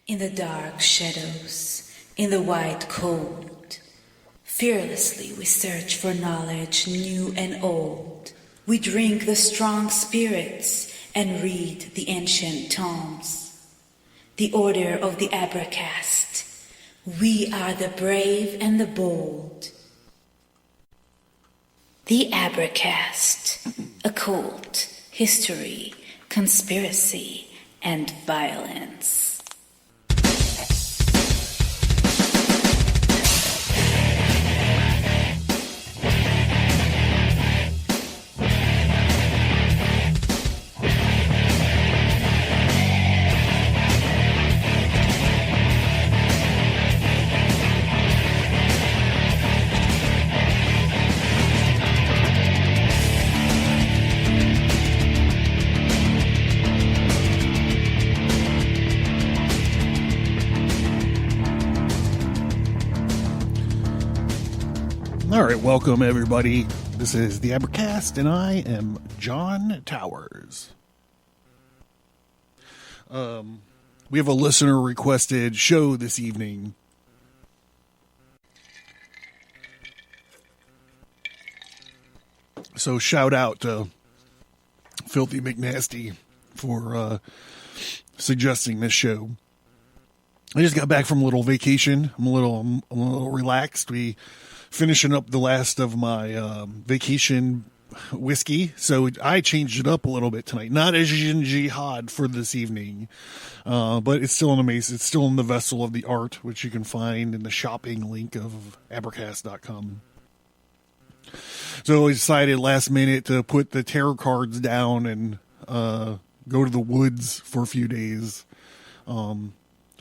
In the dark shadows, in the white cold, fearlessly we search for knowledge new and old. We drink the strong spirits and read the ancient tomes. The order of the Abracast. We are the brave and the bold. The Abracast. Occult, history, conspiracy, and violence. All right, welcome everybody. This is the Abracast, and I am John Towers. We have a listener requested show this evening. So shout out to Filthy McNasty for suggesting this show. I just got back from a little vacation. I'm a little relaxed. We finishing up the last of my vacation whiskey, so I changed it up a little bit tonight. Not Asian Jihad for this evening, but it's still amazing. It's still in the Vessel of the Art, which you can find in the shopping link of abracast.com. So I decided last minute to put the tarot cards down and go to the woods for a few days.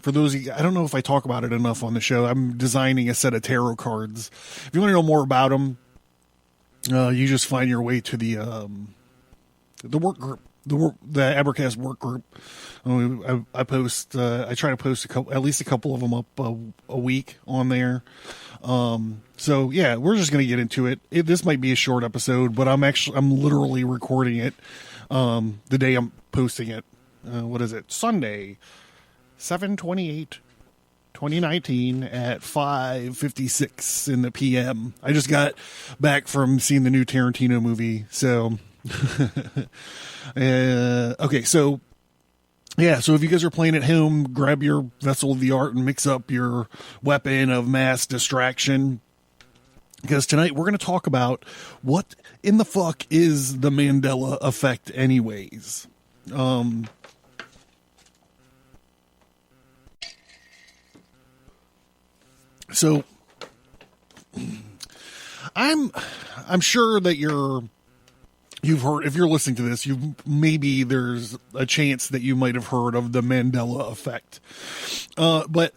For those of you, I don't know if I talk about it enough on the show. I'm designing a set of tarot cards. If you want to know more about them, you just find your way to the work group, the Abracast work group. I post. I try to post at least a couple of them up a week on there. So yeah, we're just gonna get into it. This might be a short episode, but I'm literally recording it the day I'm posting it. What is it? Sunday. 7/28/2019 at 5:56 in the PM. I just got back from seeing the new Tarantino movie. So, okay. So yeah. So if you guys are playing at home, grab your Vessel of the Art and mix up your weapon of mass distraction. Because tonight we're going to talk about what in the fuck is the Mandela Effect anyways. So I'm sure that you've heard, if you're listening to this, maybe there's a chance that you might have heard of the Mandela Effect. But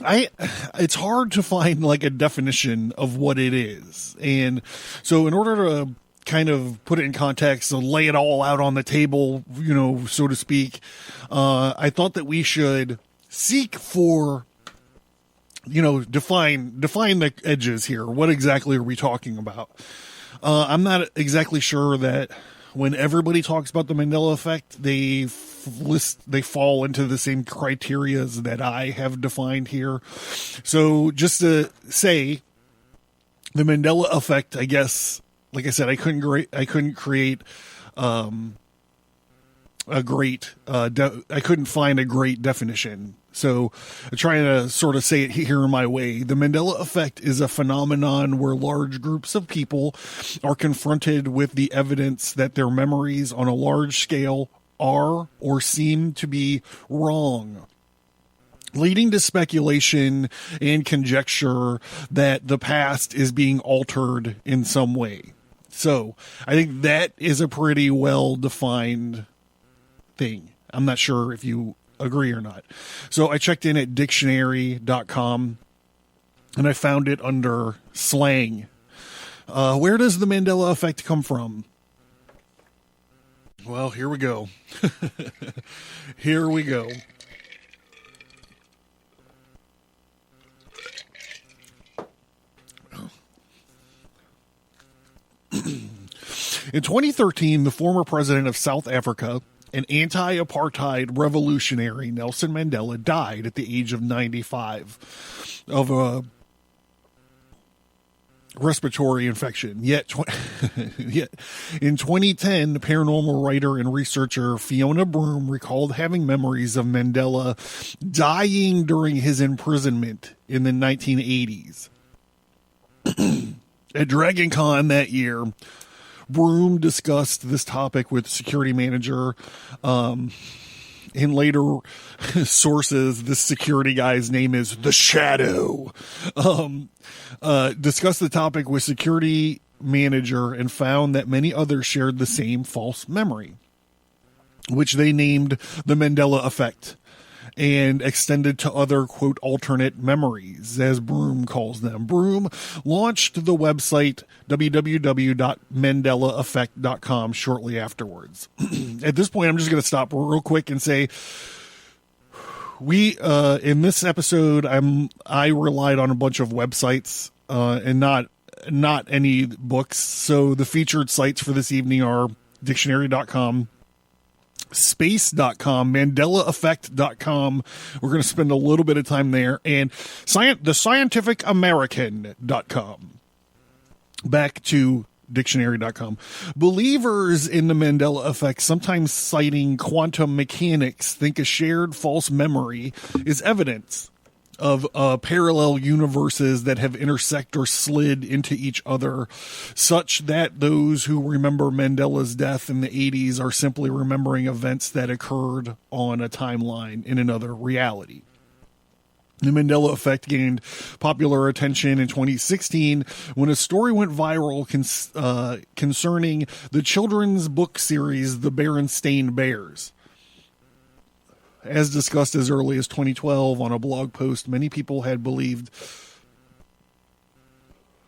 it's hard to find like a definition of what it is. And so in order to kind of put it in context and lay it all out on the table, so to speak, I thought that we should seek for define the edges here. What exactly are we talking about? I'm not exactly sure that when everybody talks about the Mandela Effect, they fall into the same criterias that I have defined here. So just to say, the Mandela Effect, I guess, like I said, I couldn't create I couldn't find a great definition. So I'm trying to sort of say it here in my way. The Mandela Effect is a phenomenon where large groups of people are confronted with the evidence that their memories on a large scale are or seem to be wrong, leading to speculation and conjecture that the past is being altered in some way. So I think that is a pretty well-defined thing. I'm not sure if you agree or not. So I checked in at dictionary.com and I found it under slang. Where does the Mandela Effect come from? Well, here we go. Here we go. In 2013, the former president of South Africa, an anti-apartheid revolutionary, Nelson Mandela, died at the age of 95 of a respiratory infection. Yet in 2010, paranormal writer and researcher Fiona Broom recalled having memories of Mandela dying during his imprisonment in the 1980s. At Dragon Con that year, Broom discussed this topic with security manager. In later sources, this security guy's name is The Shadow. Discussed the topic with security manager and found that many others shared the same false memory, which they named the Mandela Effect, and extended to other, quote, alternate memories, as Broom calls them. Broom launched the website www.mandelaeffect.com shortly afterwards. At this point, I'm just going to stop real quick and say, in this episode, I relied on a bunch of websites, and not any books. So the featured sites for this evening are dictionary.com, space.com, mandelaeffect.com. We're going to spend a little bit of time there, and thescientificamerican.com. Back to dictionary.com. Believers in the Mandela effect, sometimes citing quantum mechanics, think a shared false memory is evidence of parallel universes that have intersect or slid into each other, such that those who remember Mandela's death in the 80s are simply remembering events that occurred on a timeline in another reality. The Mandela Effect gained popular attention in 2016 when a story went viral concerning the children's book series The Berenstain Bears. As discussed as early as 2012 on a blog post, many people had believed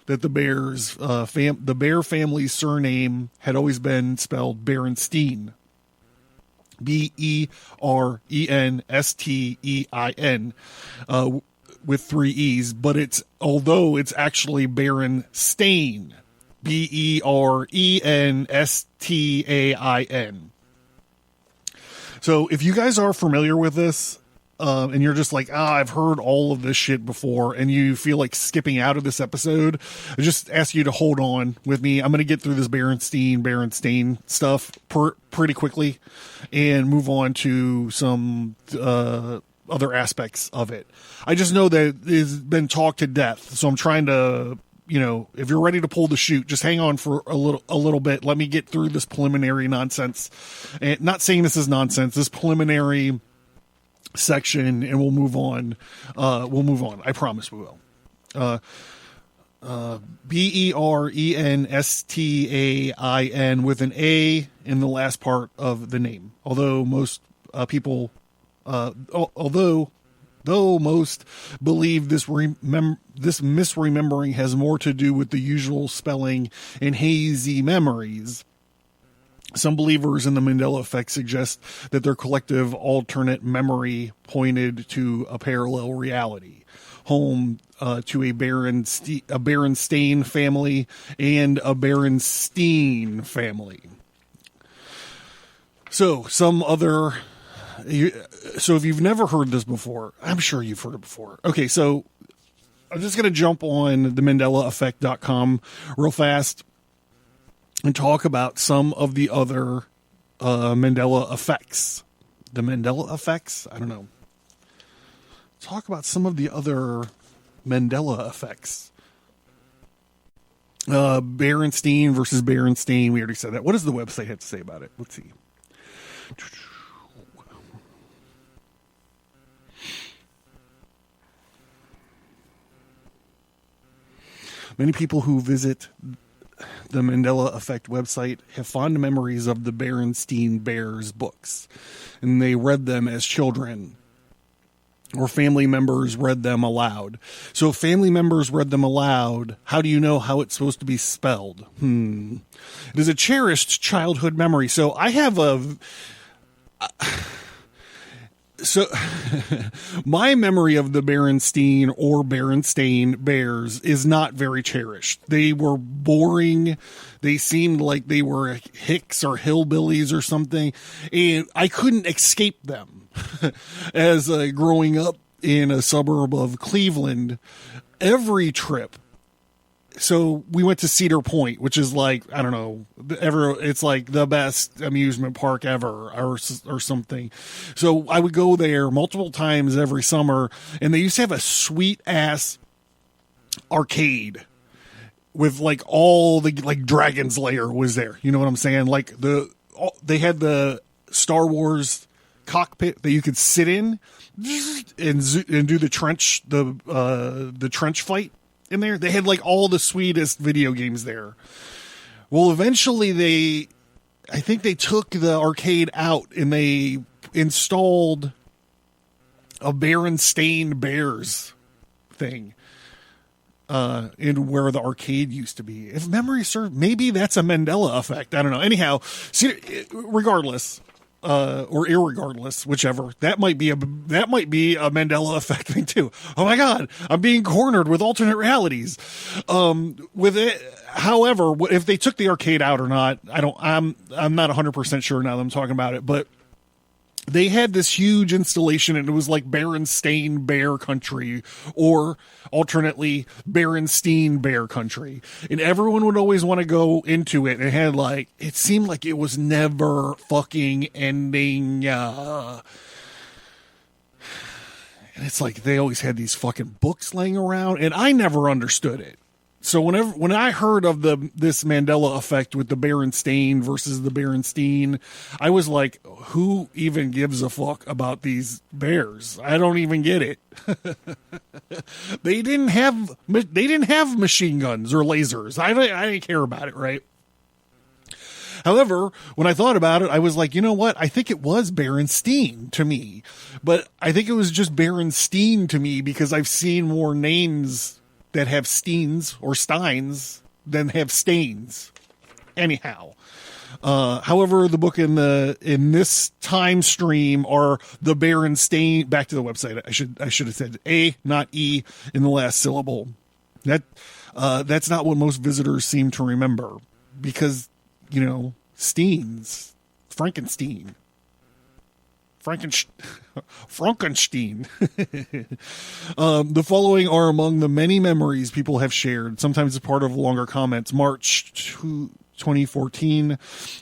that the Bear family's surname had always been spelled Berenstein. Berenstein, with 3 E's, but although it's actually Berenstain, Berenstain. So if you guys are familiar with this, and you're just like, I've heard all of this shit before, and you feel like skipping out of this episode, I just ask you to hold on with me. I'm going to get through this Berenstain stuff pretty quickly and move on to some other aspects of it. I just know that it's been talked to death, so I'm trying to, if you're ready to pull the chute, just hang on for a little bit. Let me get through this preliminary nonsense. And not saying this is nonsense, this preliminary section, and we'll move on. I promise we will. Berenstain with an A in the last part of the name. Although most people, though most believe this misremembering has more to do with the usual spelling and hazy memories, some believers in the Mandela Effect suggest that their collective alternate memory pointed to a parallel reality, home to a Berenstain family and a Berenstein family. So if you've never heard this before, I'm sure you've heard it before. Okay, so I'm just going to jump on the MandelaEffect.com real fast and talk about some of the other Mandela effects. The Mandela effects? I don't know. Talk about some of the other Mandela effects. Berenstein versus Berenstain. We already said that. What does the website have to say about it? Let's see. Many people who visit the Mandela Effect website have fond memories of the Berenstain Bears books, and they read them as children, or family members read them aloud. So if family members read them aloud, how do you know how it's supposed to be spelled? It is a cherished childhood memory. So I have So my memory of the Berenstain or Berenstain Bears is not very cherished. They were boring. They seemed like they were hicks or hillbillies or something, and I couldn't escape them. As growing up in a suburb of Cleveland, every trip. So we went to Cedar Point, which is like, I don't know, it's like the best amusement park ever or something. So I would go there multiple times every summer, and they used to have a sweet ass arcade with like all the, like Dragon's Lair was there. You know what I'm saying? Like they had the Star Wars cockpit that you could sit in and do the trench fight in there. They had like all the sweetest video games there. Well, eventually I think they took the arcade out and they installed a Berenstain Bears thing in where the arcade used to be. If memory serves, maybe that's a Mandela effect. I don't know. Anyhow, regardless, or irregardless, whichever, that might be a Mandela Effect thing too. Oh my God, I'm being cornered with alternate realities. With it, however, if they took the arcade out or not, I'm not 100% sure now that I'm talking about it, but they had this huge installation and it was like Berenstain Bear Country, or alternately Berenstain Bear Country. And everyone would always want to go into it. It had like, it seemed like it was never fucking ending. And it's like they always had these fucking books laying around and I never understood it. So when I heard of this Mandela Effect with the Berenstain versus the Berenstain, I was like, who even gives a fuck about these bears? I don't even get it. They didn't have machine guns or lasers. I didn't care about it, right? However, when I thought about it, I was like, you know what? I think it was Berenstain to me, but I think it was just Berenstain to me because I've seen more names that have Steens or Steins than have Stains. Anyhow. However, the book in this time stream are the Berenstain. Back to the website. I should have said A, not E, in the last syllable. That's not what most visitors seem to remember because, you know, Steens, Frankenstein. Frankenstein. The following are among the many memories people have shared, sometimes as part of longer comments. March 2014,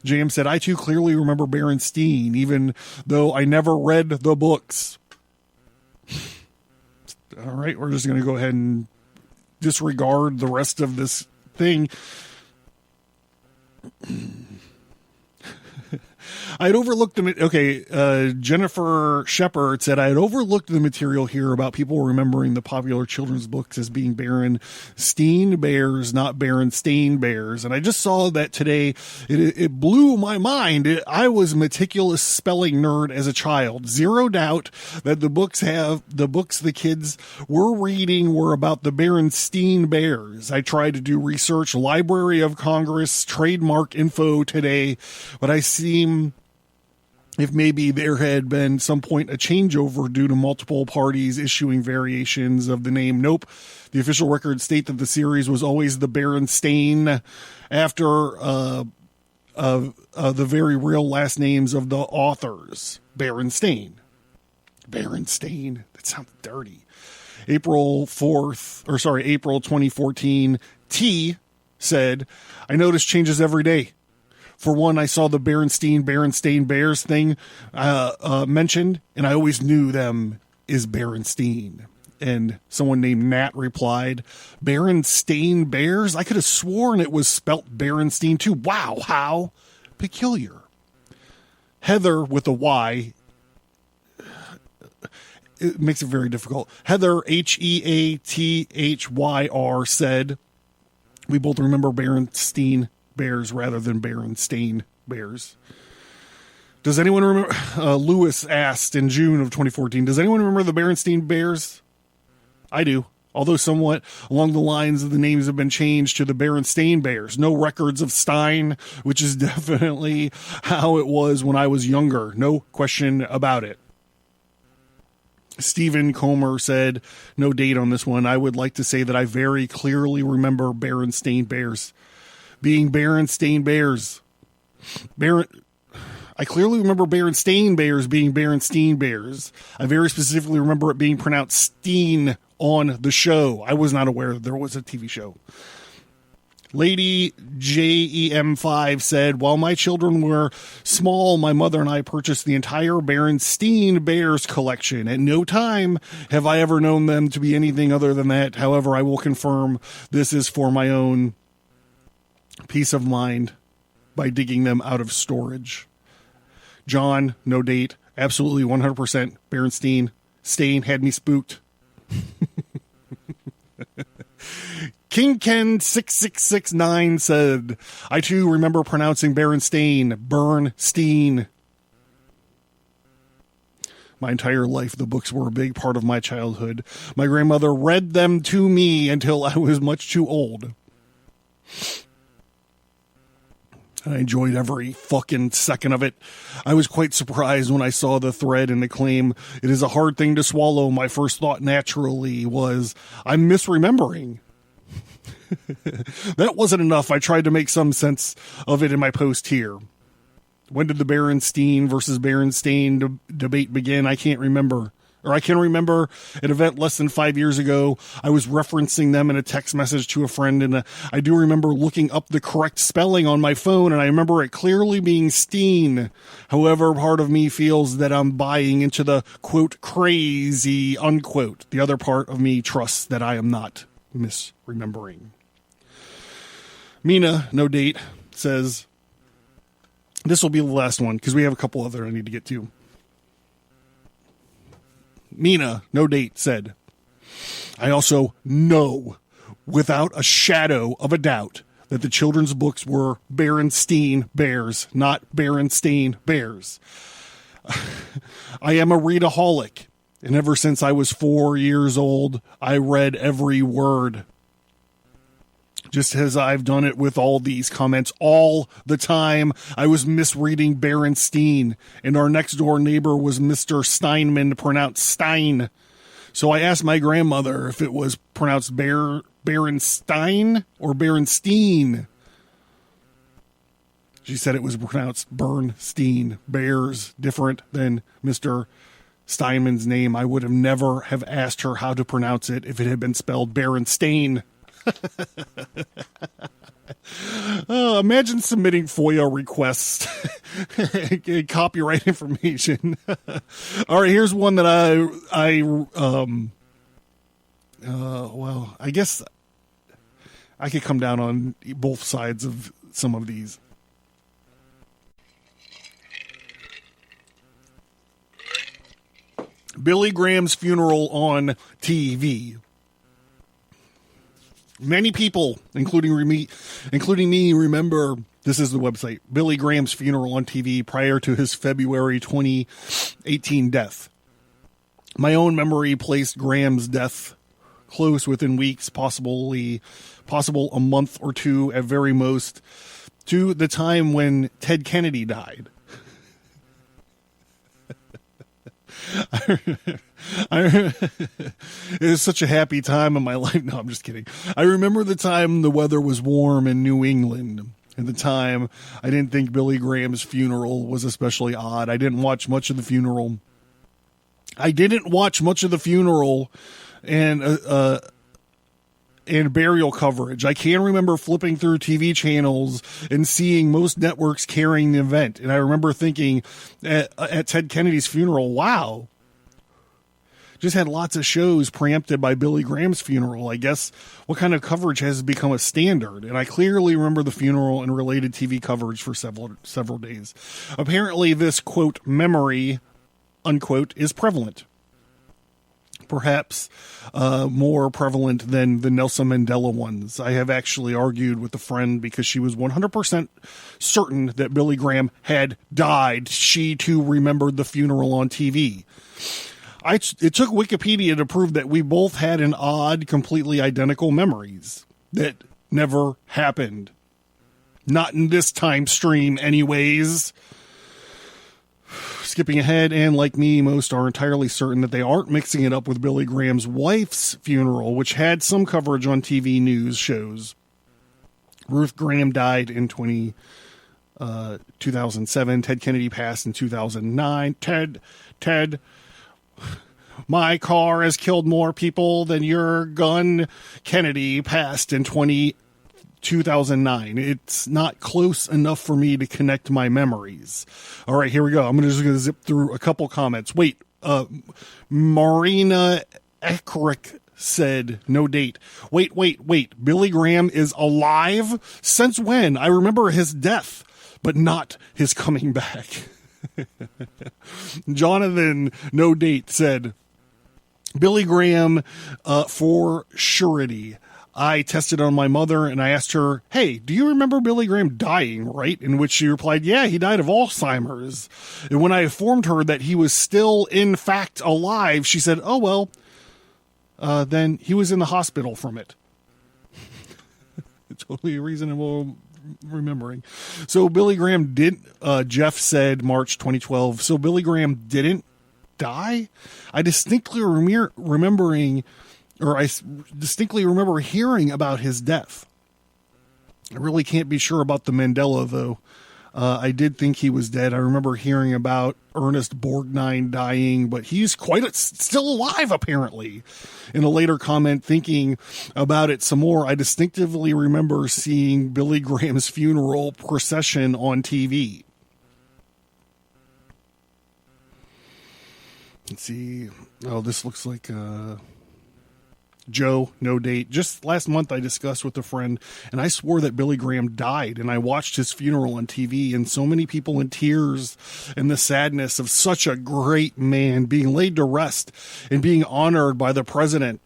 JM said, I too clearly remember Berenstain, even though I never read the books. All right, we're just going to go ahead and disregard the rest of this thing. I had overlooked Jennifer Shepard said, I had overlooked the material here about people remembering the popular children's books as being Berenstain Bears, not Berenstain Bears. And I just saw that today. It blew my mind. I was a meticulous spelling nerd as a child. Zero doubt that the books the kids were reading were about the Berenstain Bears. I tried to do research, Library of Congress, trademark info today, but I seem if maybe there had been some point a changeover due to multiple parties issuing variations of the name. Nope. The official records state that the series was always the Berenstain after the very real last names of the authors. Berenstain. That sounds dirty. April 2014, T said, I notice changes every day. For one, I saw the Berenstain Bears thing mentioned, and I always knew them as Berenstain. And someone named Nat replied, Berenstain Bears? I could have sworn it was spelt Berenstain too. Wow, how peculiar. Heather with a Y, it makes it very difficult. Heather, Heathyr, said, we both remember Berenstain Bears rather than Berenstain Bears. Does anyone remember? Lewis asked in June of 2014, does anyone remember the Berenstain Bears? I do, although somewhat along the lines of the names have been changed to the Berenstain Bears. No records of Stein, which is definitely how it was when I was younger. No question about it. Stephen Comer said, no date on this one. I would like to say that I very clearly remember Berenstain Bears being Berenstain Bears. I clearly remember Berenstain Bears being Berenstain Bears. I very specifically remember it being pronounced Steen on the show. I was not aware that there was a TV show. Lady JEM5 said, while my children were small, my mother and I purchased the entire Berenstain Bears collection. At no time have I ever known them to be anything other than that. However, I will confirm this is for my own peace of mind by digging them out of storage. John, no date, absolutely 100% Berenstain. Stain had me spooked. King Ken 6669 said, I too remember pronouncing Berenstain, Bernstein. My entire life, the books were a big part of my childhood. My grandmother read them to me until I was much too old. I enjoyed every fucking second of it. I was quite surprised when I saw the thread and the claim, it is a hard thing to swallow. My first thought naturally was, I'm misremembering. That wasn't enough. I tried to make some sense of it in my post here. When did the Berenstein versus Berenstain debate begin? I can't remember. Or I can remember an event less than 5 years ago. I was referencing them in a text message to a friend, and I do remember looking up the correct spelling on my phone, and I remember it clearly being Steen. However, part of me feels that I'm buying into the, quote, crazy, unquote. The other part of me trusts that I am not misremembering. Mina, no date, says, this will be the last one, because we have a couple other I need to get to. Mina, no date, said, I also know without a shadow of a doubt that the children's books were Berenstain Bears, not Berenstain Bears. I am a readaholic, and ever since I was 4 years old, I read every word. Just as I've done it with all these comments all the time, I was misreading Berenstein, and our next door neighbor was Mr. Steinman, pronounced Stein. So I asked my grandmother if it was pronounced Berenstein or Berenstein. She said it was pronounced Bernstein. Bears, different than Mr. Steinman's name. I would have never have asked her how to pronounce it if it had been spelled Berenstain. Imagine submitting FOIA requests, copyright information. All right, here's one that well, I guess I could come down on both sides of some of these. Billy Graham's funeral on TV. Many people, including me, remember, this is the website, Billy Graham's funeral on TV prior to his February 2018 death. My own memory placed Graham's death close within weeks, possible a month or two at very most, to the time when Ted Kennedy died. It was such a happy time in my life. No, I'm just kidding. I remember the time the weather was warm in New England. At the time, I didn't think Billy Graham's funeral was especially odd. I didn't watch much of the funeral. And burial coverage. I can remember flipping through TV channels and seeing most networks carrying the event. And I remember thinking at Ted Kennedy's funeral, wow, just had lots of shows preempted by Billy Graham's funeral. I guess what kind of coverage has become a standard? And I clearly remember the funeral and related TV coverage for several days. Apparently this, quote, memory, unquote, is prevalent. Perhaps more prevalent than the Nelson Mandela ones. I have actually argued with a friend because she was 100% certain that Billy Graham had died. She too remembered the funeral on TV. It took Wikipedia to prove that we both had an odd, completely identical memories that never happened. Not in this time stream anyways. skipping ahead, and like me, most are entirely certain that they aren't mixing it up with Billy Graham's wife's funeral, which had some coverage on TV news shows. Ruth Graham died in 2007. Ted Kennedy passed in 2009. Ted, my car has killed more people than your gun. Kennedy passed in 2009. It's not close enough for me to connect my memories. All right, here we go. I'm just going to zip through a couple comments. Wait, Marina Ekrick said, no date. Wait. Billy Graham is alive? Since when? I remember his death, but not his coming back. Jonathan, no date, said, Billy Graham, for surety. I tested on my mother and I asked her, hey, do you remember Billy Graham dying, right? In which she replied, yeah, he died of Alzheimer's. And when I informed her that he was still, in fact, alive, she said, oh, well, then he was in the hospital from it. Totally reasonable remembering. So Billy Graham Jeff said March 2012. So Billy Graham didn't die? I distinctly remember hearing about his death. I really can't be sure about the Mandela, though. I did think he was dead. I remember hearing about Ernest Borgnine dying, but he's still alive, apparently. In a later comment, thinking about it some more, I distinctively remember seeing Billy Graham's funeral procession on TV. Let's see. Oh, this looks like... Joe, no date. Just last month I discussed with a friend and I swore that Billy Graham died, and I watched his funeral on TV and so many people in tears and the sadness of such a great man being laid to rest and being honored by the presidents.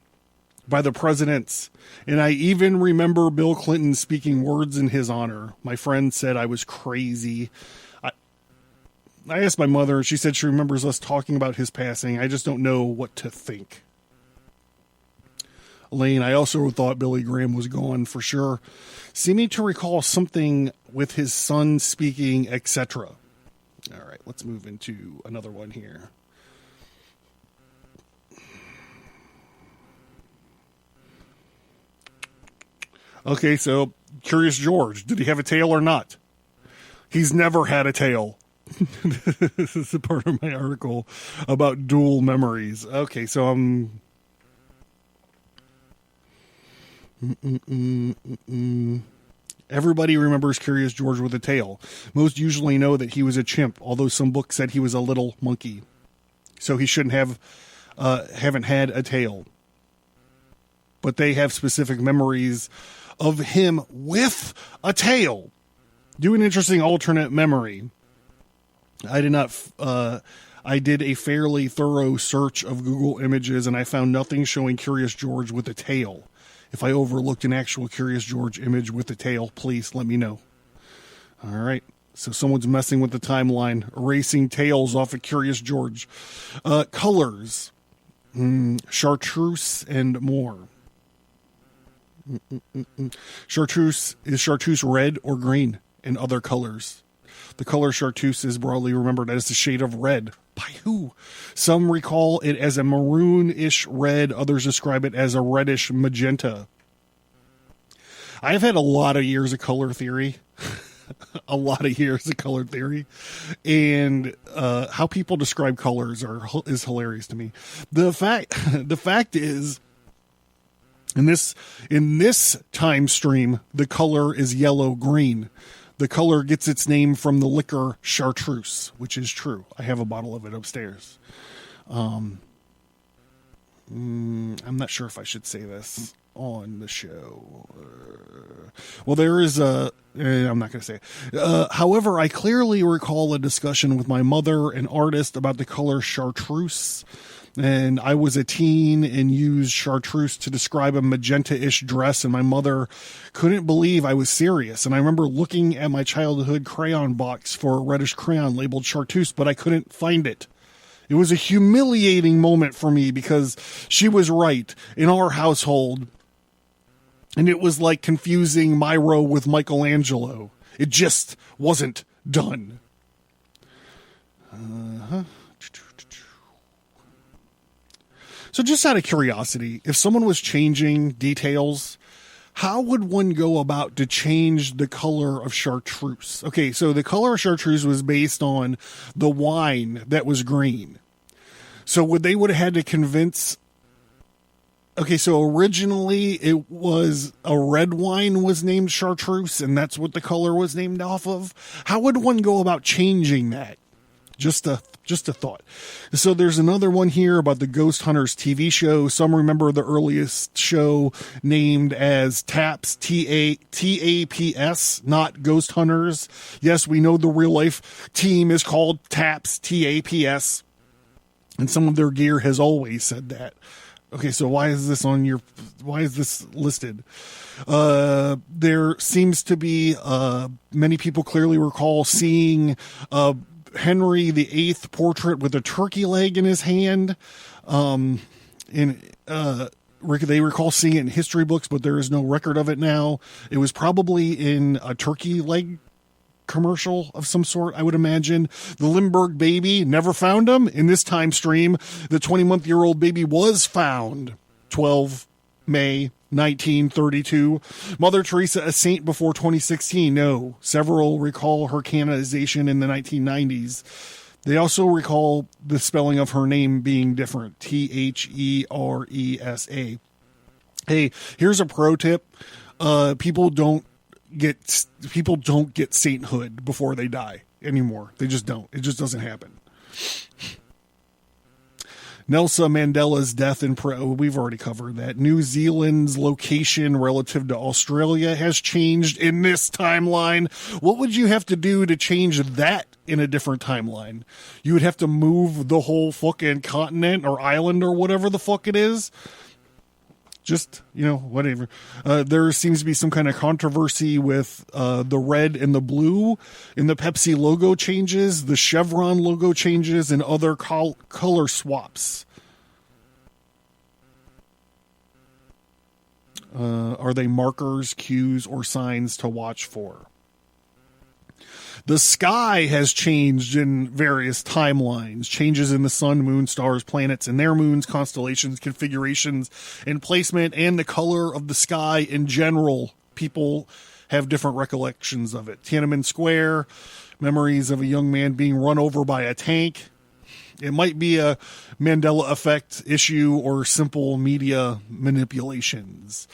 And I even remember Bill Clinton speaking words in his honor. My friend said I was crazy. I asked my mother and she said she remembers us talking about his passing. I just don't know what to think. Lane, I also thought Billy Graham was gone for sure, seeming to recall something with his son speaking, etc. All right, let's move into another one here. Okay, so Curious George, did he have a tail or not? He's never had a tail. This is a part of my article about dual memories. Okay, so I'm... Everybody remembers Curious George with a tail. Most usually know that he was a chimp, although some books said he was a little monkey. So he shouldn't haven't had a tail. But they have specific memories of him with a tail. Do an interesting alternate memory. I did a fairly thorough search of Google Images and I found nothing showing Curious George with a tail. If I overlooked an actual Curious George image with a tail, please let me know. All right. So someone's messing with the timeline, erasing tails off of Curious George. Colors. Chartreuse and more. Chartreuse. Is chartreuse red or green in other colors? The color chartreuse is broadly remembered as the shade of red. By who? Some recall it as a maroon-ish red. Others describe it as a reddish magenta. I've had a lot of years of color theory. And how people describe colors is hilarious to me. The fact is, in this time stream, the color is yellow-green. The color gets its name from the liquor chartreuse, which is true. I have a bottle of it upstairs. I'm not sure if I should say this on the show. Well, there is I'm not going to say it. However, I clearly recall a discussion with my mother, an artist, about the color chartreuse. And I was a teen and used chartreuse to describe a magenta-ish dress, and my mother couldn't believe I was serious. And I remember looking at my childhood crayon box for a reddish crayon labeled chartreuse, but I couldn't find it. It was a humiliating moment for me because she was right in our household. And it was like confusing Miro with Michelangelo. It just wasn't done. So just out of curiosity, if someone was changing details, how would one go about to change the color of chartreuse? Okay, so the color of chartreuse was based on the wine that was green. So they would have had to convince. Okay, so originally it was a red wine was named chartreuse, and that's what the color was named off of. How would one go about changing that? Just a thought. So there's another one here about the Ghost Hunters TV show. Some remember the earliest show named as TAPS, TAPS, not Ghost Hunters. Yes, we know the real life team is called TAPS, TAPS, and some of their gear has always said that. Okay, so why is this listed? There seems to be, many people clearly recall seeing, Henry VIII portrait with a turkey leg in his hand. They recall seeing it in history books, but there is no record of it now. It was probably in a turkey leg commercial of some sort, I would imagine. The Limburg baby, never found him. In this time stream, the 20-month-old baby was found 12 May 1932. Mother Teresa a saint before 2016? No. Several recall her canonization in the 1990s. They also recall the spelling of her name being different. Theresa. Hey, here's a pro tip. People don't get sainthood before they die anymore. They just don't. It just doesn't happen. Nelson Mandela's death we've already covered that. New Zealand's location relative to Australia has changed in this timeline. What would you have to do to change that in a different timeline? You would have to move the whole fucking continent or island or whatever the fuck it is. Just, whatever. There seems to be some kind of controversy with the red and the blue in the Pepsi logo changes, the Chevron logo changes, and other color swaps. Are they markers, cues, or signs to watch for? The sky has changed in various timelines, changes in the sun, moon, stars, planets, and their moons, constellations, configurations, and placement, and the color of the sky in general. People have different recollections of it. Tiananmen Square, memories of a young man being run over by a tank. It might be a Mandela Effect issue or simple media manipulations.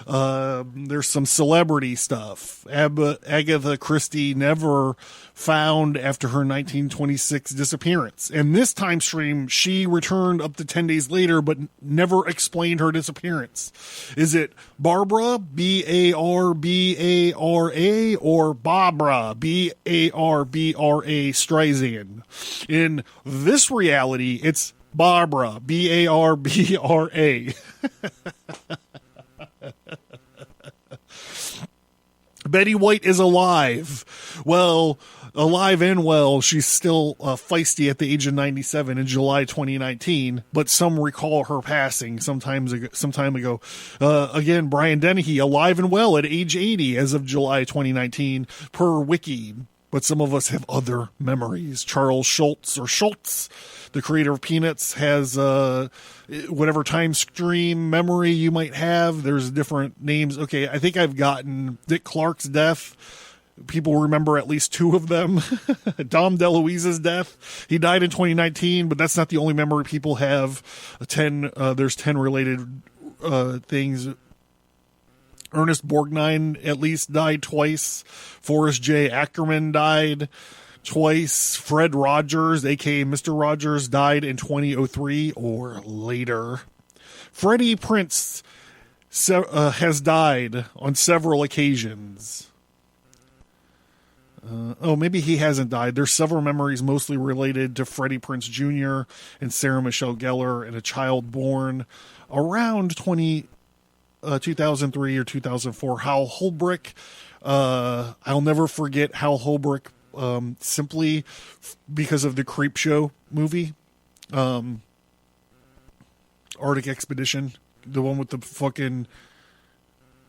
There's some celebrity stuff. Agatha Christie never found after her 1926 disappearance. And this time stream, she returned up to 10 days later, but never explained her disappearance. Is it Barbara, Barbara, or Barbara, Barbra Streisand? In this reality, it's Barbara, Barbra. Betty White is alive. Well, alive and well, she's still feisty at the age of 97 in July 2019, but some recall her passing some time ago. Again, Brian Dennehy, alive and well at age 80 as of July 2019, per Wiki. But some of us have other memories. Charles Schultz, the creator of Peanuts, has whatever time stream memory you might have. There's different names. Okay, I think I've gotten Dick Clark's death. People remember at least two of them. Dom DeLuise's death. He died in 2019, but that's not the only memory people have. There's 10 related things. Ernest Borgnine at least died twice. Forrest J. Ackerman died twice. Fred Rogers, a.k.a. Mr. Rogers, died in 2003 or later. Freddie Prinze has died on several occasions. Maybe he hasn't died. There's several memories mostly related to Freddie Prinze Jr. and Sarah Michelle Gellar and a child born around 2003 or 2004. Hal Holbrook. I'll never forget Hal Holbrook, simply because of the Creepshow movie. Arctic Expedition. The one with the fucking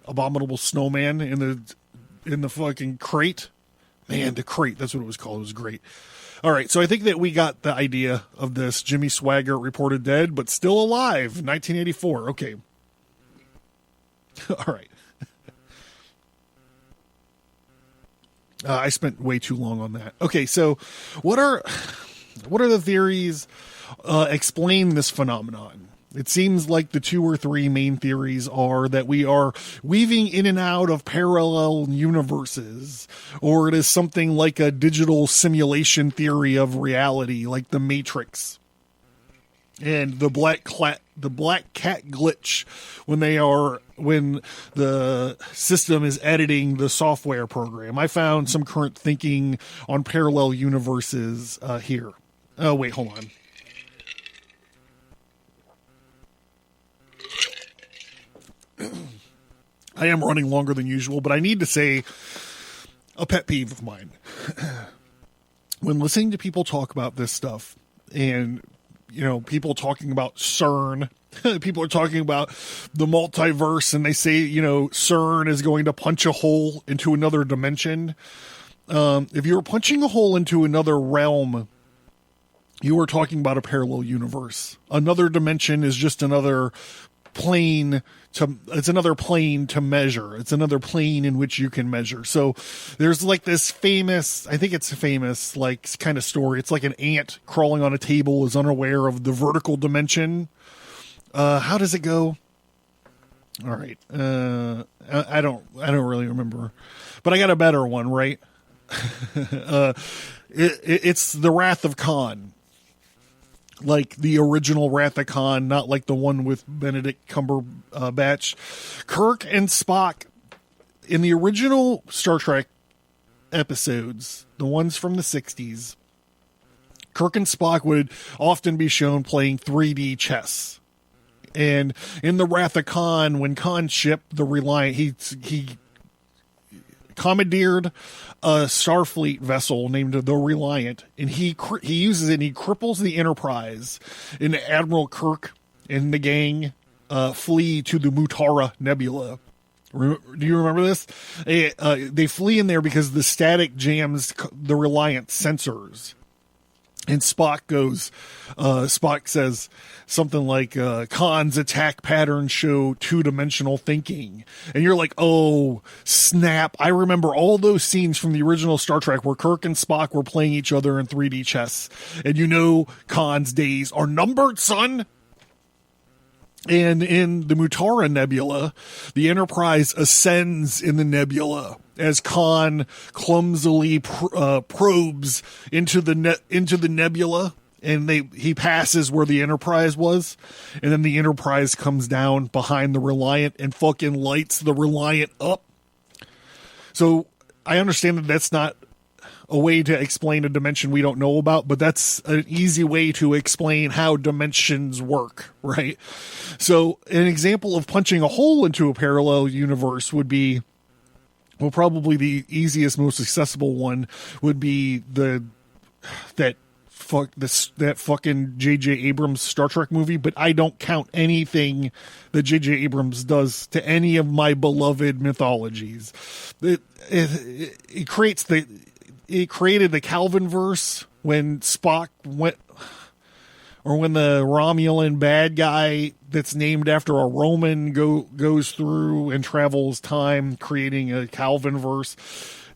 abominable snowman in the fucking crate. Man, The Crate, that's what it was called. It was great. All right, so I think that we got the idea of this. Jimmy Swaggart reported dead, but still alive, 1984. Okay. All right. I spent way too long on that. Okay, so what are the theories explain this phenomenon? It seems like the 2 or 3 main theories are that we are weaving in and out of parallel universes, or it is something like a digital simulation theory of reality, like the Matrix. And the black cat glitch when the system is editing the software program. I found some current thinking on parallel universes here. Oh, wait, hold on. I am running longer than usual, but I need to say a pet peeve of mine. When listening to people talk about this stuff, and people talking about CERN, people are talking about the multiverse, and they say, CERN is going to punch a hole into another dimension. If you're punching a hole into another realm, you are talking about a parallel universe. Another dimension is just another plane it's another plane to measure. It's another plane in which you can measure. So there's like this famous, I think it's famous, like kind of story. It's like an ant crawling on a table is unaware of the vertical dimension. How does it go? All right. I don't really remember, but I got a better one, right? It's the Wrath of Khan. Like the original Wrath of Khan, not like the one with Benedict Cumberbatch. Kirk and Spock, in the original Star Trek episodes, the ones from the 60s, Kirk and Spock would often be shown playing 3D chess. And in the Wrath of Khan, when Khan shipped the Reliant, he commandeered a Starfleet vessel named the Reliant, and he uses it and he cripples the Enterprise. And Admiral Kirk and the gang flee to the Mutara Nebula. Do you remember this? They flee in there because the static jams the Reliant sensors. And Spock says something like, Khan's attack patterns show 2-dimensional thinking. And you're like, oh, snap. I remember all those scenes from the original Star Trek where Kirk and Spock were playing each other in 3D chess. And Khan's days are numbered, son. And in the Mutara Nebula, the Enterprise ascends in the nebula as Khan clumsily probes into the nebula, and he passes where the Enterprise was, and then the Enterprise comes down behind the Reliant and fucking lights the Reliant up. So I understand that that's not a way to explain a dimension we don't know about, but that's an easy way to explain how dimensions work, right? So an example of punching a hole into a parallel universe would be, well, probably the easiest, most accessible one would be that fucking J.J. Abrams Star Trek movie, but I don't count anything that J.J. Abrams does to any of my beloved mythologies. It created the Calvinverse when Spock went, or when the Romulan bad guy that's named after a Roman goes through and travels time, creating a Calvinverse.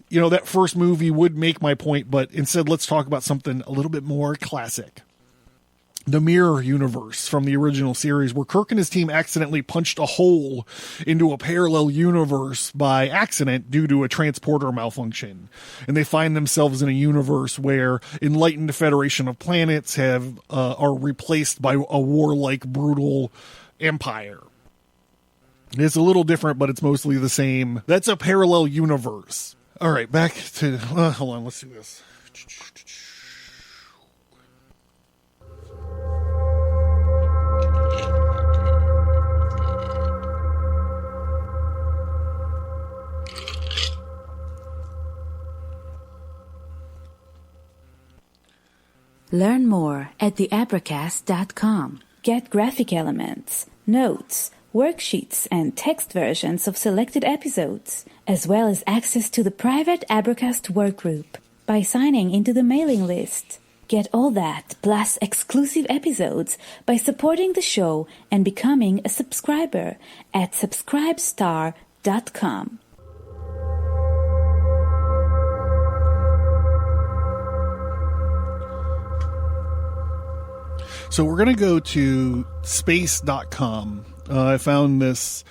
That first movie would make my point, but instead let's talk about something a little bit more classic. The Mirror Universe from the original series, where Kirk and his team accidentally punched a hole into a parallel universe by accident due to a transporter malfunction. And they find themselves in a universe where enlightened Federation of Planets are replaced by a warlike, brutal empire. It's a little different, but it's mostly the same. That's a parallel universe. All right, back to... hold on, let's do this. Learn more at theabracast.com. Get graphic elements, notes, worksheets, and text versions of selected episodes, as well as access to the private Abracast workgroup by signing into the mailing list. Get all that, plus exclusive episodes, by supporting the show and becoming a subscriber at subscribestar.com. So we're going to go to space.com. I found this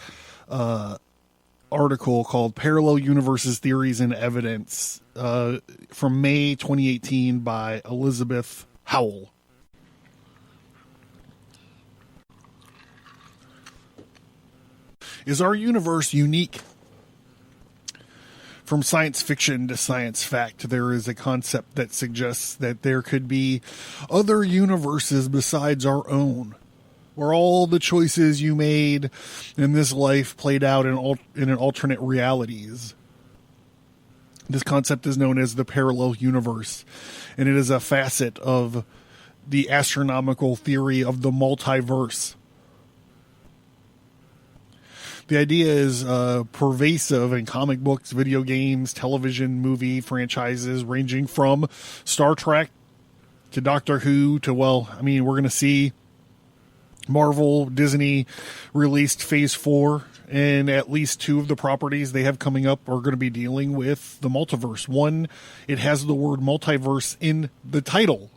article called Parallel Universes, Theories, and Evidence from May 2018 by Elizabeth Howell. Is our universe unique? From science fiction to science fact, there is a concept that suggests that there could be other universes besides our own, where all the choices you made in this life played out in an alternate realities. This concept is known as the parallel universe, and it is a facet of the astronomical theory of the multiverse. The idea is pervasive in comic books, video games, television, movie franchises, ranging from Star Trek to Doctor Who to, we're going to see Marvel, Disney released Phase 4, and at least 2 of the properties they have coming up are going to be dealing with the multiverse. One, it has the word multiverse in the title.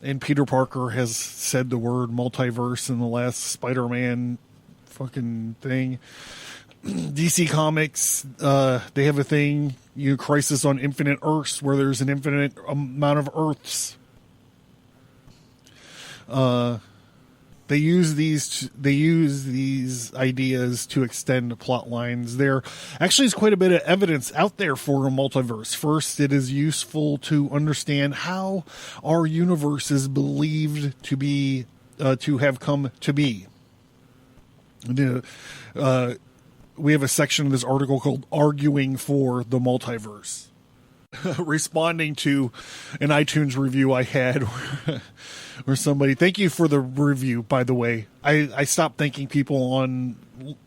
And Peter Parker has said the word multiverse in the last Spider-Man fucking thing. DC Comics, they have a thing, Crisis on Infinite Earths, where there's an infinite amount of Earths. They use these ideas to extend plot lines. There actually is quite a bit of evidence out there for a multiverse. First, it is useful to understand how our universe is believed to be to have come to be. We have a section of this article called Arguing for the Multiverse. Responding to an iTunes review I had where somebody, thank you for the review, by the way. I stopped thanking people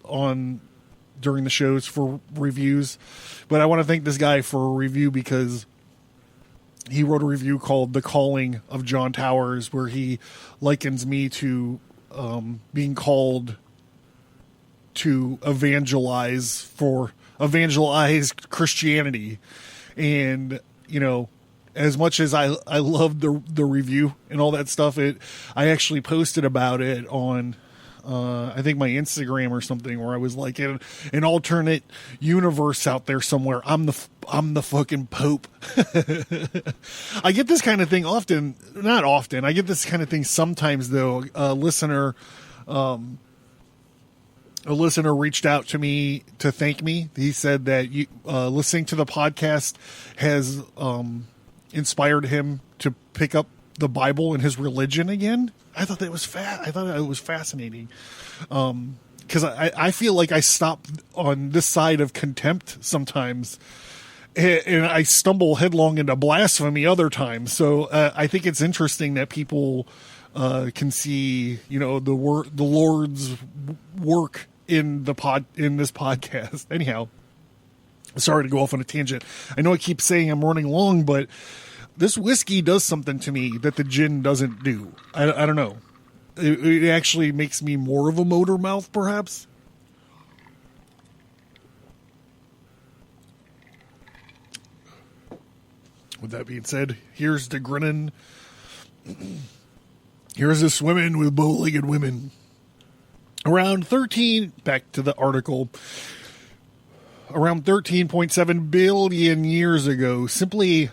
on during the shows for reviews, but I want to thank this guy for a review because he wrote a review called The Calling of John Towers, where he likens me to being called to evangelize Christianity. And, as much as I loved the review and all that stuff, I actually posted about it on, I think my Instagram or something, where I was like, in an alternate universe out there somewhere, I'm the fucking Pope. I get this kind of thing often, not often. I get this kind of thing sometimes though. A listener reached out to me to thank me. He said that listening to the podcast has inspired him to pick up the Bible and his religion again. I thought that was I thought it was fascinating, because I feel like I stop on this side of contempt sometimes, and I stumble headlong into blasphemy other times. So I think it's interesting that people can see, the Lord's work in this podcast. Anyhow, sorry to go off on a tangent. I know I keep saying I'm running long, but this whiskey does something to me that the gin doesn't do. I don't know. It actually makes me more of a motor mouth, perhaps. With that being said, here's to grinning. Here's to swimming with bow-legged women. Back to the article, around 13.7 billion years ago, simply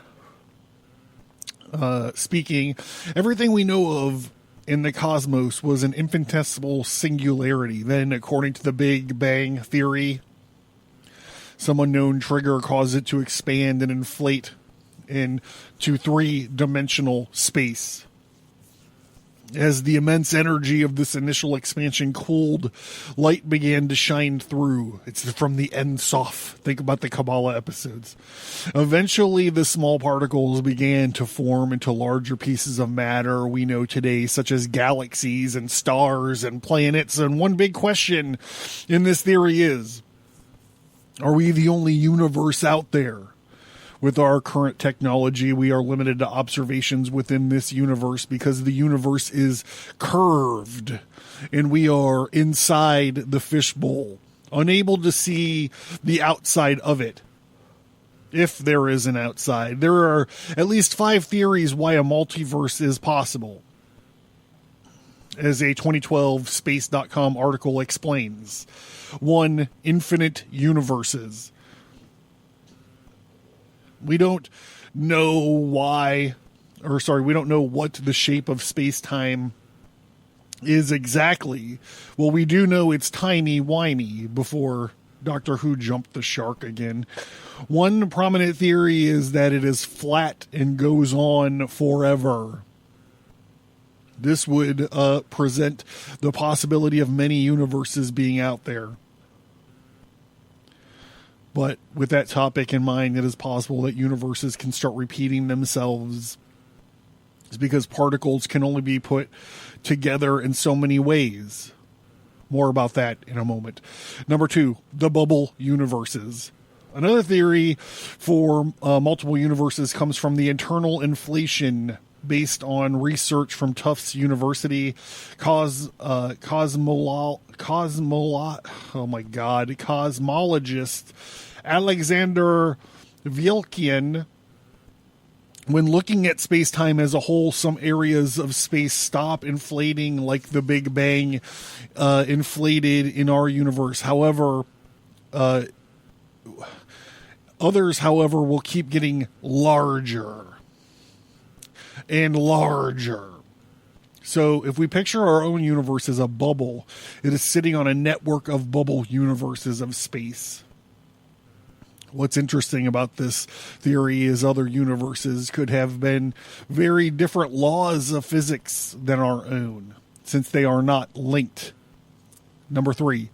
speaking, everything we know of in the cosmos was an infinitesimal singularity. Then, according to the Big Bang Theory, some unknown trigger caused it to expand and inflate into 3-dimensional space. As the immense energy of this initial expansion cooled, light began to shine through. It's from the End Sof. Think about the Kabbalah episodes. Eventually, the small particles began to form into larger pieces of matter we know today, such as galaxies and stars and planets. And one big question in this theory is, are we the only universe out there? With our current technology, we are limited to observations within this universe because the universe is curved and we are inside the fishbowl, unable to see the outside of it. If there is an outside, there are at least 5 theories why a multiverse is possible, as a 2012 Space.com article explains. 1. Infinite universes. We don't know we don't know what the shape of space-time is exactly. Well, we do know it's timey-wimey before Doctor Who jumped the shark again. One prominent theory is that it is flat and goes on forever. This would present the possibility of many universes being out there. But with that topic in mind, it is possible that universes can start repeating themselves. It's because particles can only be put together in so many ways. More about that in a moment. Number 2, the bubble universes. Another theory for multiple universes comes from the internal inflation based on research from Tufts University. Cosmologist Alexander Vilkian, when looking at space-time as a whole, some areas of space stop inflating like the Big Bang inflated in our universe. However, others, will keep getting larger and larger. So if we picture our own universe as a bubble, it is sitting on a network of bubble universes of space. What's interesting about this theory is other universes could have been very different laws of physics than our own, since they are not linked. Number 3,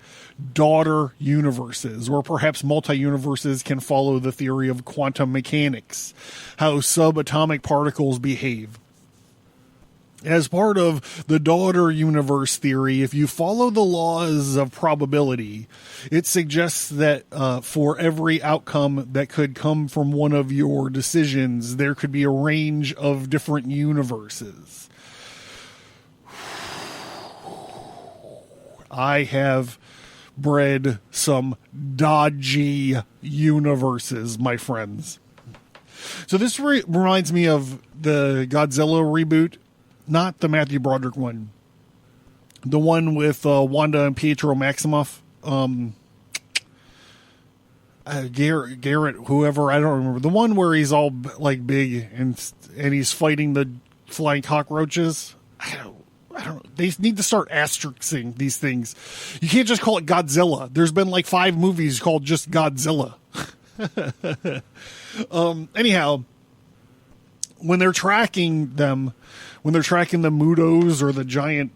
daughter universes, or perhaps multi-universes can follow the theory of quantum mechanics, how subatomic particles behave. As part of the daughter universe theory, if you follow the laws of probability, it suggests that for every outcome that could come from one of your decisions, there could be a range of different universes. I have bred some dodgy universes, my friends. So this reminds me of the Godzilla reboot. Not the Matthew Broderick one. The one with Wanda and Pietro Maximoff. Garrett, whoever, I don't remember. The one where he's all like big and he's fighting the flying cockroaches. I don't. They need to start asterisking these things. You can't just call it Godzilla. There's been like 5 movies called just Godzilla. Anyhow, when they're tracking the Mudos or the giant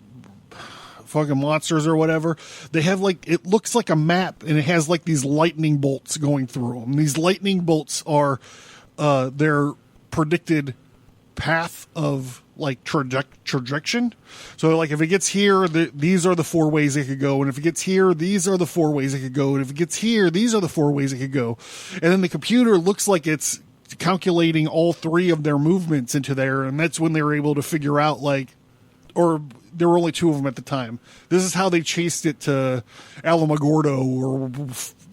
fucking monsters or whatever, they have like, it looks like a map and it has like these lightning bolts going through them. These lightning bolts are their predicted path of like trajectory. So like if it gets here, these are the 4 ways it could go. And if it gets here, these are the 4 ways it could go. And if it gets here, these are the 4 ways it could go. And then the computer looks like it's calculating all 3 of their movements into there, and that's when they were able to figure out, like, or there were only 2 of them at the time. This is how they chased it to Alamogordo or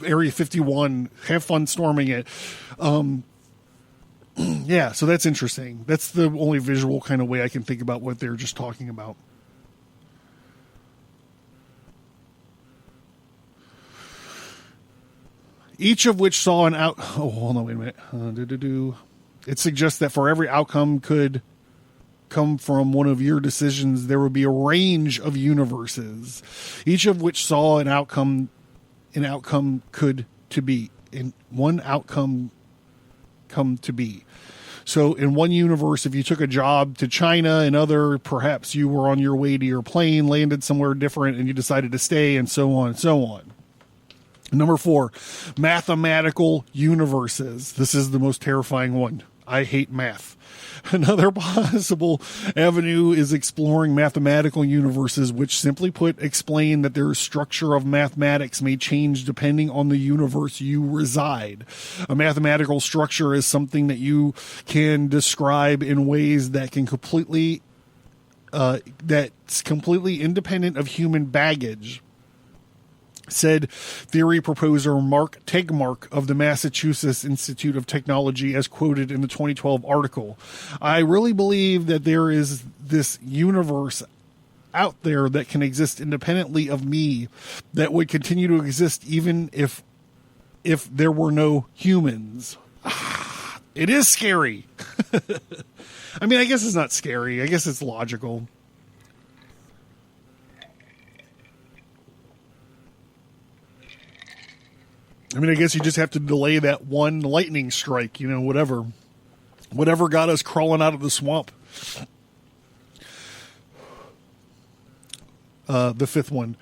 Area 51. Have fun storming it. Yeah, so that's interesting. That's the only visual kind of way I can think about what they're just talking about. Each of which saw an out. Oh, hold on, wait a minute. It suggests that for every outcome could come from one of your decisions, there would be a range of universes, each of which saw an outcome could to be in one outcome come to be. So in one universe, if you took a job to China, another, perhaps you were on your way to your plane, landed somewhere different, and you decided to stay, and so on and so on. Number 4, mathematical universes. This is the most terrifying one. I hate math. Another possible avenue is exploring mathematical universes, which simply put explain that their structure of mathematics may change depending on the universe you reside. A mathematical structure is something that you can describe in ways that can that's completely independent of human baggage, said theory proposer Mark Tegmark of the Massachusetts Institute of Technology, as quoted in the 2012 article. I really believe that there is this universe out there that can exist independently of me, that would continue to exist even if there were no humans. It is scary. I mean, I guess it's not scary. I guess it's logical. I mean, I guess you just have to delay that one lightning strike, whatever got us crawling out of the swamp. The 5th one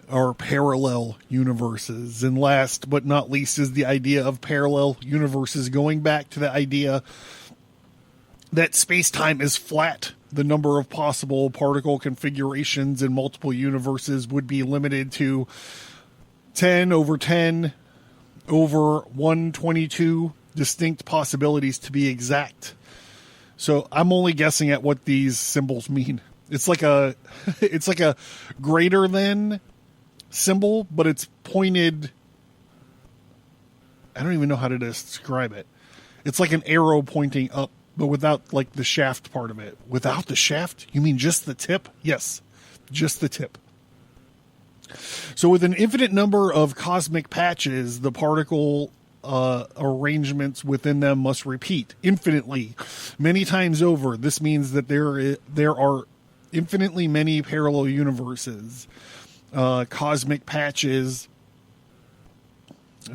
are parallel universes. And last but not least is the idea of parallel universes, going back to the idea that space-time is flat. The number of possible particle configurations in multiple universes would be limited to 10 over 10 over 122 distinct possibilities, to be exact. So I'm only guessing at what these symbols mean. It's like a greater than symbol, but it's pointed. I don't even know how to describe it. It's like an arrow pointing up, but without like the shaft part of it. Without the shaft? You mean just the tip? Yes, just the tip. So with an infinite number of cosmic patches, the particle arrangements within them must repeat infinitely, many times over. This means that there are infinitely many parallel universes, cosmic patches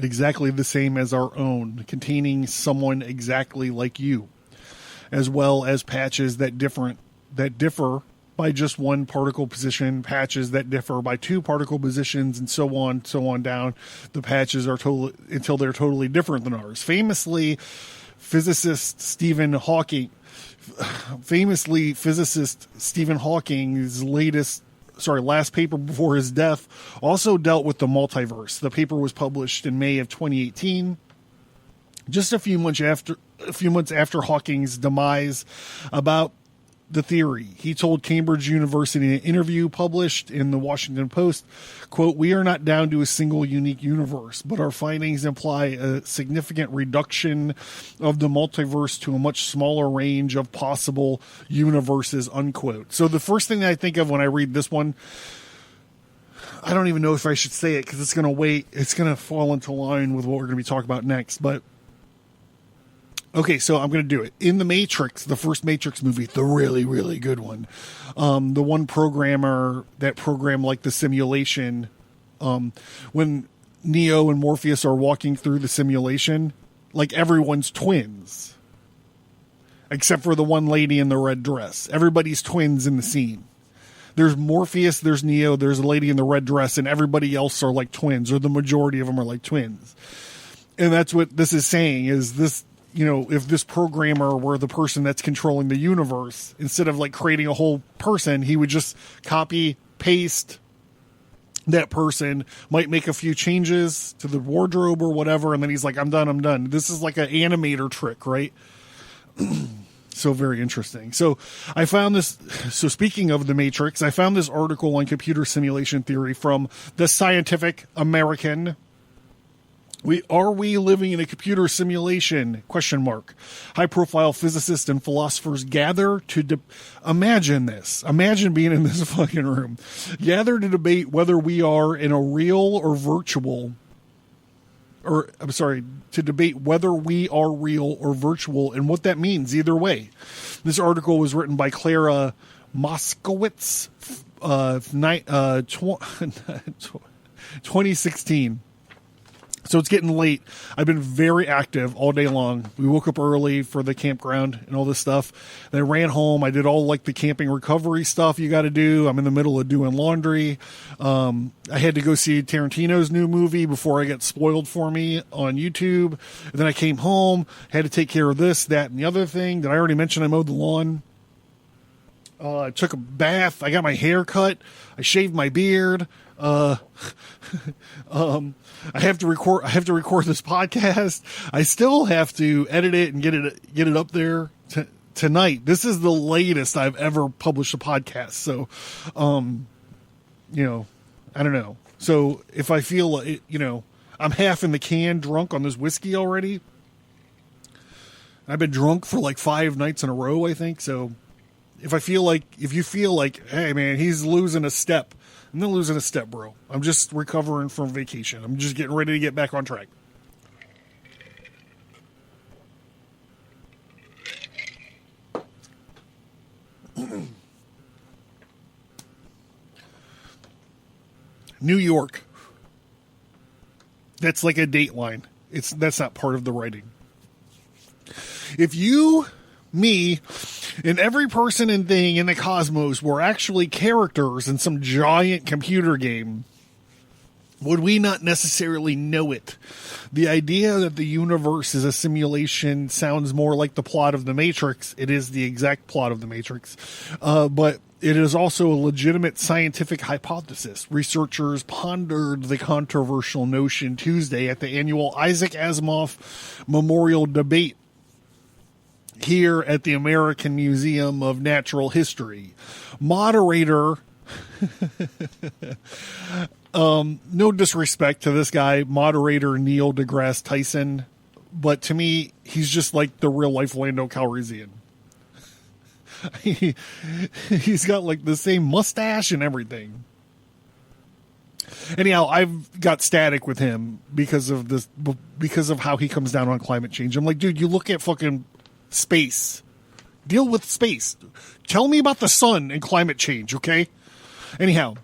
exactly the same as our own, containing someone exactly like you, as well as patches that differ by just one particle position, patches that differ by 2 particle positions, and so on down. The patches are until they're totally different than ours. Famously, physicist Stephen Hawking's last paper before his death also dealt with the multiverse. The paper was published in May of 2018, just a few months after Hawking's demise. About the theory, he told Cambridge University in an interview published in the Washington Post, quote, "We are not down to a single unique universe, but our findings imply a significant reduction of the multiverse to a much smaller range of possible universes," unquote. So the first thing that I think of when I read this one, I don't even know if I should say it because it's going to fall into line with what we're going to be talking about next, but okay, so I'm going to do it. In The Matrix, the first Matrix movie, the really, really good one, the one programmer that programmed like the simulation, when Neo and Morpheus are walking through the simulation, like everyone's twins, except for the one lady in the red dress. Everybody's twins in the scene. There's Morpheus, there's Neo, there's a lady in the red dress, and everybody else are like twins, or the majority of them are like twins. And that's what this is saying, is this, if this programmer were the person that's controlling the universe, instead of like creating a whole person, he would just copy, paste that person, might make a few changes to the wardrobe or whatever, and then he's like, I'm done. This is like an animator trick, right? So very interesting. So I found this. So speaking of the Matrix, I found this article on computer simulation theory from the Scientific American. Are we living in a computer simulation? ? High-profile physicists and philosophers gather to imagine this. Imagine being in this fucking room. Gather to debate whether we are in a real or virtual. To debate whether we are real or virtual and what that means either way. This article was written by Clara Moskowitz, 2016. So it's getting late. I've been very active all day long. We woke up early for the campground and all this stuff. Then I ran home. I did all like the camping recovery stuff you got to do. I'm in the middle of doing laundry. I had to go see Tarantino's new movie before I got spoiled for me on YouTube. And then I came home, had to take care of this, that, and the other thing. Did I already mention I mowed the lawn? I took a bath. I got my hair cut. I shaved my beard. I have to record this podcast. I still have to edit it and get it up there tonight. This is the latest I've ever published a podcast. So, I don't know. So if I feel, I'm half in the can drunk on this whiskey already. I've been drunk for like 5 nights in a row, I think. So if you feel like, hey man, he's losing a step, I'm not losing a step, bro. I'm just recovering from vacation. I'm just getting ready to get back on track. New York. That's like a dateline. That's not part of the writing. If you, me, and every person and thing in the cosmos were actually characters in some giant computer game, would we not necessarily know it? The idea that the universe is a simulation sounds more like the plot of The Matrix. It is the exact plot of The Matrix. But it is also a legitimate scientific hypothesis. Researchers pondered the controversial notion Tuesday at the annual Isaac Asimov Memorial Debate here at the American Museum of Natural History. Moderator, no disrespect to this guy, moderator Neil deGrasse Tyson, but to me, he's just like the real life Lando Calrissian. He's got like the same mustache and everything. Anyhow, I've got static with him because of how he comes down on climate change. I'm like, dude, you look at fucking space. Deal with space. Tell me about the sun and climate change, okay? Anyhow,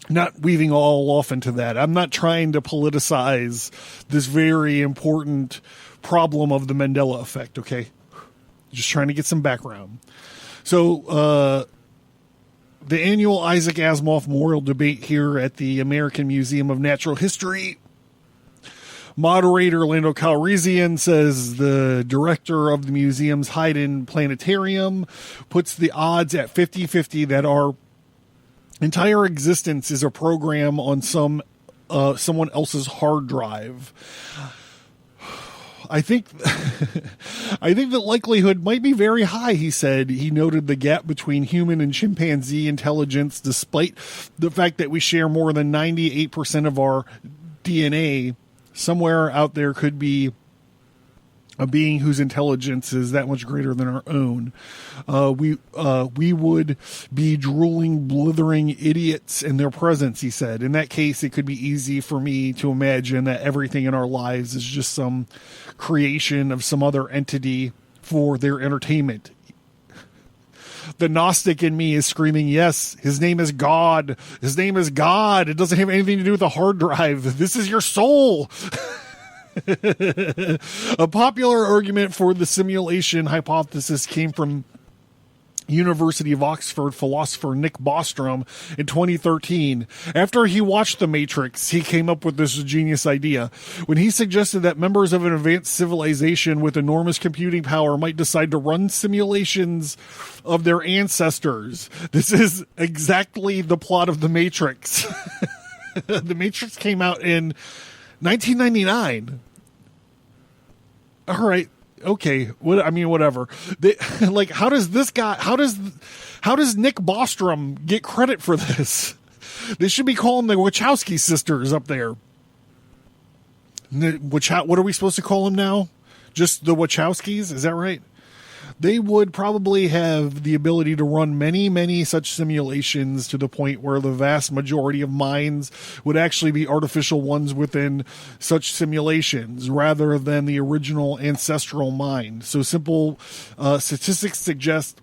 not weaving all off into that. I'm not trying to politicize this very important problem of the Mandela Effect, okay? Just trying to get some background. So, the annual Isaac Asimov Memorial Debate here at the American Museum of Natural History. Moderator Lando Calrissian says the director of the museum's Hayden Planetarium puts the odds at 50-50 that our entire existence is a program on someone else's hard drive. I think the likelihood might be very high, he said. He noted the gap between human and chimpanzee intelligence, despite the fact that we share more than 98% of our DNA. Somewhere out there could be a being whose intelligence is that much greater than our own. We would be drooling, blithering idiots in their presence, he said. In that case, it could be easy for me to imagine that everything in our lives is just some creation of some other entity for their entertainment. The Gnostic in me is screaming, yes, his name is God. His name is God. It doesn't have anything to do with the hard drive. This is your soul. A popular argument for the simulation hypothesis came from University of Oxford philosopher Nick Bostrom in 2013. After he watched The Matrix, he came up with this genius idea. When he suggested that members of an advanced civilization with enormous computing power might decide to run simulations of their ancestors. This is exactly the plot of The Matrix. The Matrix came out in 1999. All right. Okay. Whatever. How does Nick Bostrom get credit for this? They should be calling the Wachowski sisters up there. What are we supposed to call them now? Just the Wachowskis? Is that right? They would probably have the ability to run many, many such simulations to the point where the vast majority of minds would actually be artificial ones within such simulations rather than the original ancestral mind. So simple statistics suggest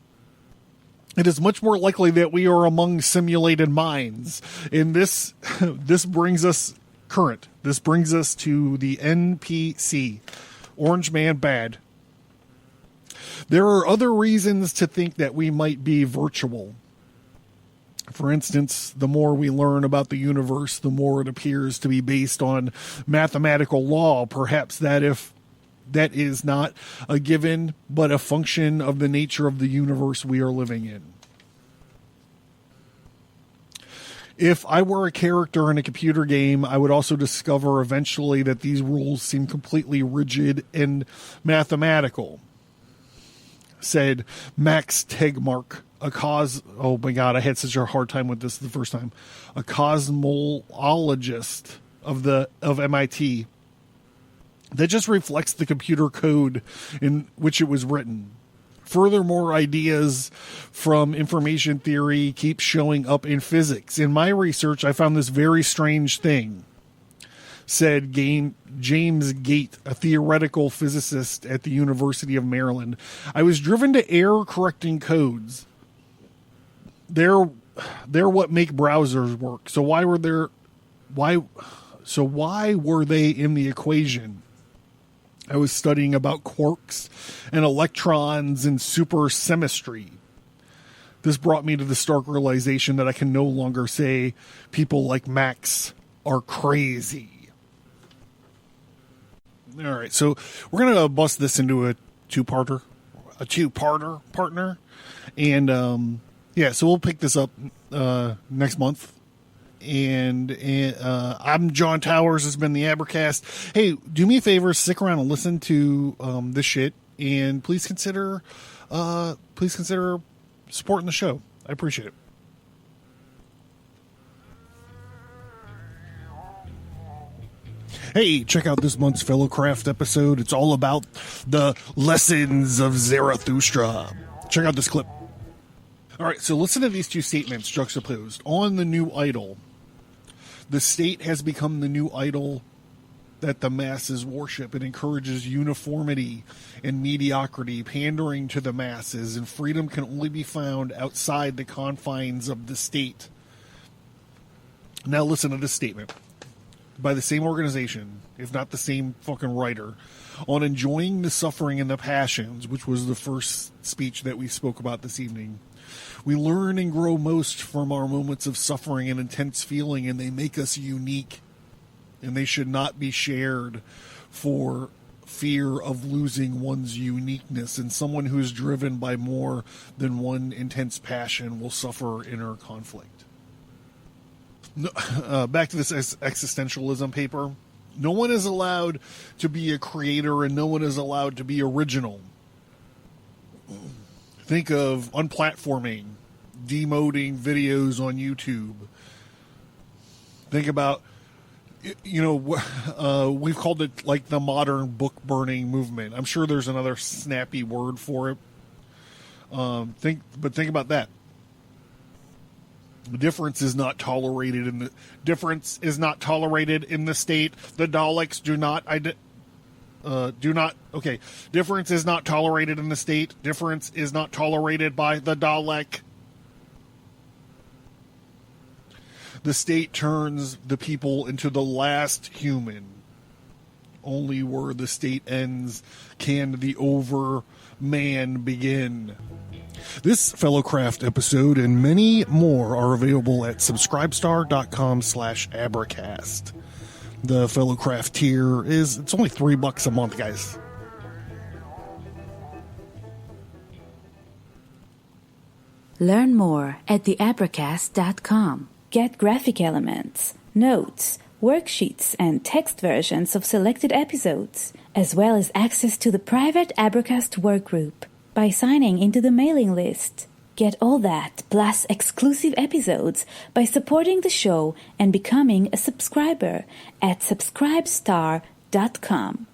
it is much more likely that we are among simulated minds. And this brings us Current. This brings us to the NPC. Orange Man Bad. There are other reasons to think that we might be virtual. For instance, the more we learn about the universe, the more it appears to be based on mathematical law. Perhaps that is not a given, but a function of the nature of the universe we are living in. If I were a character in a computer game, I would also discover eventually that these rules seem completely rigid and mathematical, said Max Tegmark, oh my God, I had such a hard time with this the first time, a cosmologist of MIT. That just reflects the computer code in which it was written. Furthermore, ideas from information theory keep showing up in physics. In my research, I found this very strange thing, said James Gate, a theoretical physicist at the University of Maryland. I was driven to error-correcting codes. They're what make browsers work. So why were they in the equation? I was studying about quarks and electrons and supersymmetry. This brought me to the stark realization that I can no longer say people like Max are crazy. All right, so we're going to bust this into a two-parter, partner. And, so we'll pick this up next month. And I'm John Towers. It's been the Abracast. Hey, do me a favor, stick around and listen to this shit, and please consider supporting the show. I appreciate it. Hey, check out this month's Fellowcraft episode. It's all about the lessons of Zarathustra. Check out this clip. All right, so listen to these two statements juxtaposed. On the new idol, the state has become the new idol that the masses worship. It encourages uniformity and mediocrity, pandering to the masses, and freedom can only be found outside the confines of the state. Now listen to this statement by the same organization, if not the same fucking writer, on enjoying the suffering and the passions, which was the first speech that we spoke about this evening. We learn and grow most from our moments of suffering and intense feeling, and they make us unique, and they should not be shared for fear of losing one's uniqueness. And someone who is driven by more than one intense passion will suffer inner conflict. Back to this existentialism paper. No one is allowed to be a creator, and no one is allowed to be original. Think of unplatforming, demoting videos on YouTube. Think about, we've called it like the modern book burning movement. I'm sure there's another snappy word for it. Think about that. The difference is not tolerated in the state. The Daleks do not. Difference is not tolerated in the state. Difference is not tolerated by the Dalek. The state turns the people into the last human. Only where the state ends can the overman begin. This Fellowcraft episode and many more are available at subscribestar.com/abracast. The Fellowcraft tier it's only $3 a month, guys. Learn more at theabracast.com. Get graphic elements, notes, worksheets, and text versions of selected episodes, as well as access to the private Abracast workgroup by signing into the mailing list. Get all that, plus exclusive episodes, by supporting the show and becoming a subscriber at subscribestar.com.